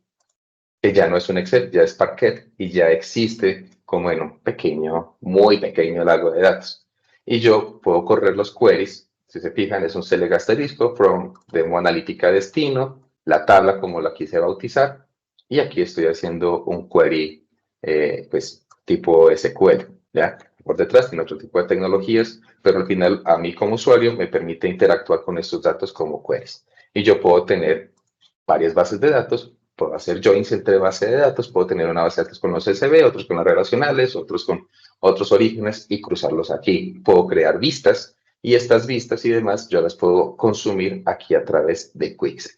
que ya no es un Excel, ya es Parquet y ya existe como en un pequeño, muy pequeño lago de datos. Y yo puedo correr los queries, si se fijan, es un select asterisco from demo analítica destino, la tabla como la quise bautizar, y aquí estoy haciendo un query, pues, tipo SQL, ¿ya? Por detrás tiene otro tipo de tecnologías, pero al final a mí como usuario me permite interactuar con estos datos como queries. Y yo puedo tener varias bases de datos, puedo hacer joins entre bases de datos, puedo tener una base de datos con los CSV, otros con las relacionales, otros con otros orígenes y cruzarlos aquí. Puedo crear vistas y estas vistas y demás yo las puedo consumir aquí a través de QuickSight.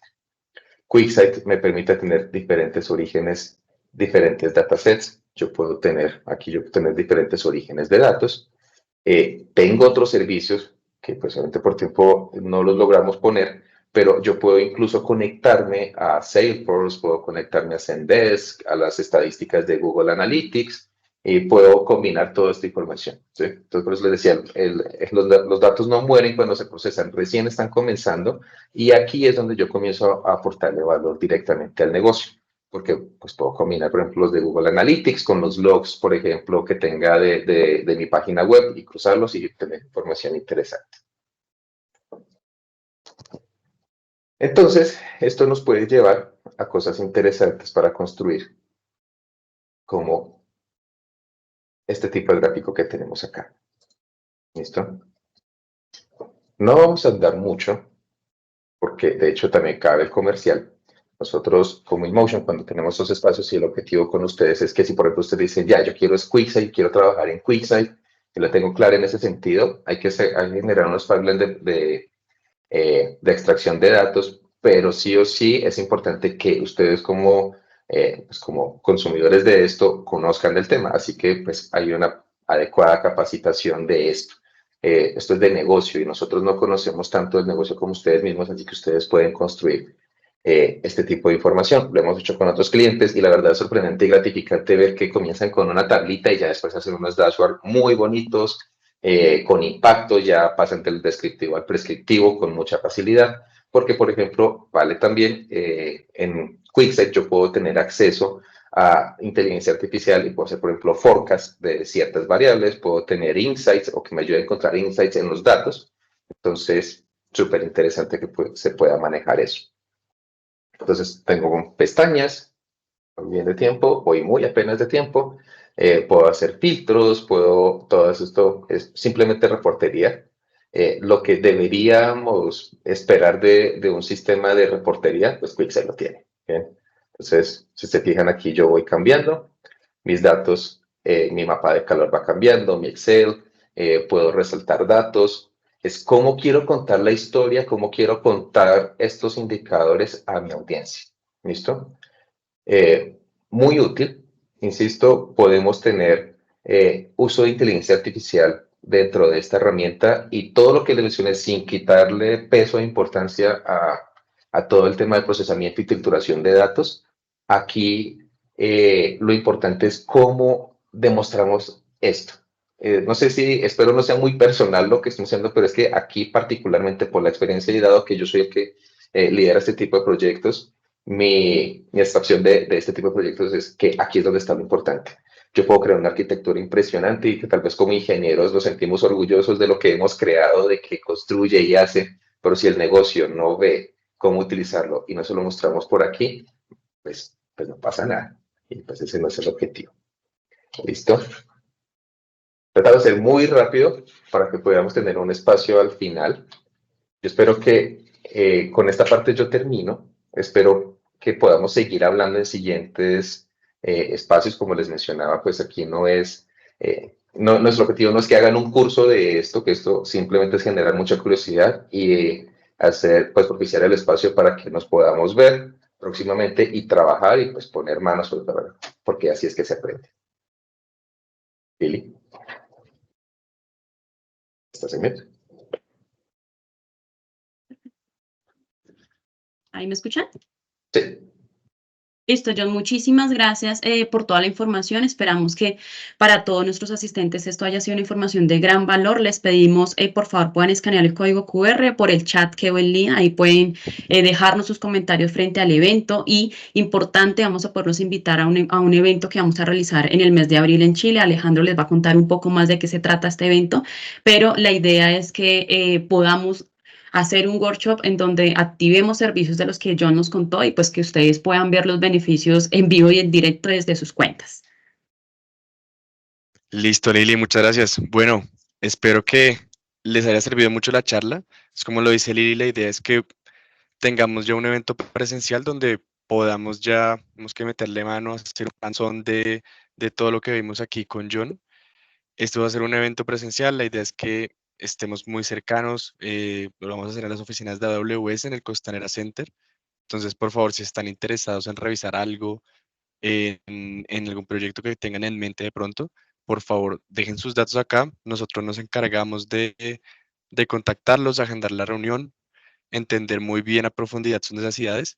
QuickSight me permite tener diferentes orígenes, diferentes datasets. Yo puedo tener, aquí yo puedo tener diferentes orígenes de datos. Tengo otros servicios que pues obviamente por tiempo no los logramos poner, pero yo puedo incluso conectarme a Salesforce, puedo conectarme a Zendesk, a las estadísticas de Google Analytics y puedo combinar toda esta información. ¿Sí? Entonces, por eso les decía, los datos no mueren cuando se procesan, recién están comenzando y aquí es donde yo comienzo a aportarle valor directamente al negocio. Porque pues, puedo combinar, por ejemplo, los de Google Analytics con los logs, por ejemplo, que tenga de mi página web y cruzarlos y tener información interesante. Entonces, esto nos puede llevar a cosas interesantes para construir, como este tipo de gráfico que tenemos acá. ¿Listo? No vamos a andar mucho, porque de hecho también cabe el comercial. Nosotros, como InMotion, cuando tenemos esos espacios y el objetivo con ustedes es que si, por ejemplo, ustedes dicen, ya, yo quiero es QuickSight, quiero trabajar en QuickSight, y lo tengo claro en ese sentido, hay que generar unos pipelines de extracción de datos, pero sí o sí es importante que ustedes pues como consumidores de esto conozcan el tema, así que pues hay una adecuada capacitación de esto. Esto es de negocio y nosotros no conocemos tanto el negocio como ustedes mismos, así que ustedes pueden construir este tipo de información. Lo hemos hecho con otros clientes y la verdad es sorprendente y gratificante ver que comienzan con una tablita y ya después hacen unos dashboards muy bonitos, con impacto, ya pasan del descriptivo al prescriptivo con mucha facilidad, porque por ejemplo, vale también en QuickSight yo puedo tener acceso a inteligencia artificial y puedo hacer por ejemplo forecast de ciertas variables, puedo tener insights o que me ayude a encontrar insights en los datos, entonces súper interesante que se pueda manejar eso. Entonces tengo pestañas, bien de tiempo, voy muy apenas de tiempo, puedo hacer filtros, todo esto es simplemente reportería. Lo que deberíamos esperar de un sistema de reportería, pues QuickSight lo tiene. ¿Bien? Entonces, si se fijan aquí, yo voy cambiando mis datos, mi mapa de calor va cambiando, mi Excel, puedo resaltar datos. Es cómo quiero contar la historia, cómo quiero contar estos indicadores a mi audiencia. ¿Listo? Muy útil, insisto, podemos tener uso de inteligencia artificial dentro de esta herramienta y todo lo que le mencioné sin quitarle peso e importancia a todo el tema de procesamiento y trituración de datos. Aquí lo importante es cómo demostramos esto. No sé si, espero no sea muy personal lo que estoy haciendo, pero es que aquí particularmente por la experiencia y dado que yo soy el que lidera este tipo de proyectos, mi extracción de este tipo de proyectos es que aquí es donde está lo importante. Yo puedo crear una arquitectura impresionante y que tal vez como ingenieros nos sentimos orgullosos de lo que hemos creado, de que construye y hace, pero si el negocio no ve cómo utilizarlo y no se lo mostramos por aquí, pues no pasa nada. Y pues ese no es el objetivo. ¿Listo? Tratado de ser muy rápido para que podamos tener un espacio al final. Yo espero que con esta parte yo termino. Espero que podamos seguir hablando en siguientes espacios, como les mencionaba, pues aquí nuestro objetivo no es que hagan un curso de esto, que esto simplemente es generar mucha curiosidad y pues propiciar el espacio para que nos podamos ver próximamente y trabajar y pues poner manos sobre la obra, porque así es que se aprende. Lili, ¿estás en mute? ¿Ahí me escuchan? Sí. Listo, John, muchísimas gracias por toda la información. Esperamos que para todos nuestros asistentes esto haya sido una información de gran valor. Les pedimos, por favor, puedan escanear el código QR por el chat que veo en línea. Ahí pueden dejarnos sus comentarios frente al evento. Y importante, vamos a poderlos invitar a un evento que vamos a realizar en el mes de abril en Chile. Alejandro les va a contar un poco más de qué se trata este evento, pero la idea es que podamos hacer un workshop en donde activemos servicios de los que John nos contó y pues que ustedes puedan ver los beneficios en vivo y en directo desde sus cuentas. Listo, Lili, muchas gracias. Bueno, espero que les haya servido mucho la charla. Es como lo dice Lili, la idea es que tengamos ya un evento presencial donde podamos ya, tenemos que meterle mano a hacer un hands-on de todo lo que vimos aquí con John. Esto va a ser un evento presencial, la idea es que estemos muy cercanos, lo vamos a hacer en las oficinas de AWS en el Costanera Center. Entonces, por favor, si están interesados en revisar algo, en algún proyecto que tengan en mente de pronto, por favor, dejen sus datos acá. Nosotros nos encargamos de contactarlos, agendar la reunión, entender muy bien a profundidad sus necesidades.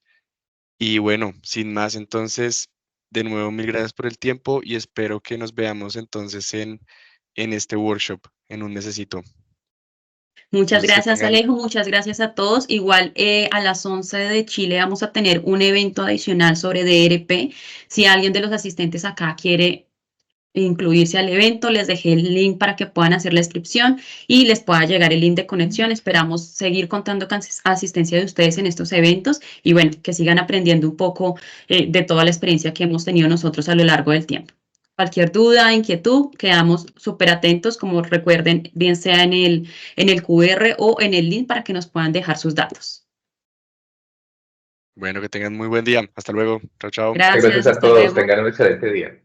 Y bueno, sin más, entonces, de nuevo, mil gracias por el tiempo y espero que nos veamos entonces en este workshop en un mesecito. Muchas Entonces, que gracias, tengan, Alejo. Muchas gracias a todos. Igual a las 11 de Chile vamos a tener un evento adicional sobre DRP. Si alguien de los asistentes acá quiere incluirse al evento, les dejé el link para que puedan hacer la inscripción y les pueda llegar el link de conexión. Esperamos seguir contando con asistencia de ustedes en estos eventos y bueno, que sigan aprendiendo un poco de toda la experiencia que hemos tenido nosotros a lo largo del tiempo. Cualquier duda, inquietud, quedamos súper atentos, como recuerden, bien sea en el QR o en el link para que nos puedan dejar sus datos. Bueno, que tengan muy buen día. Hasta luego. Chao, chao. Muchas gracias Gracias, a hasta todos. luego. Tengan un excelente día.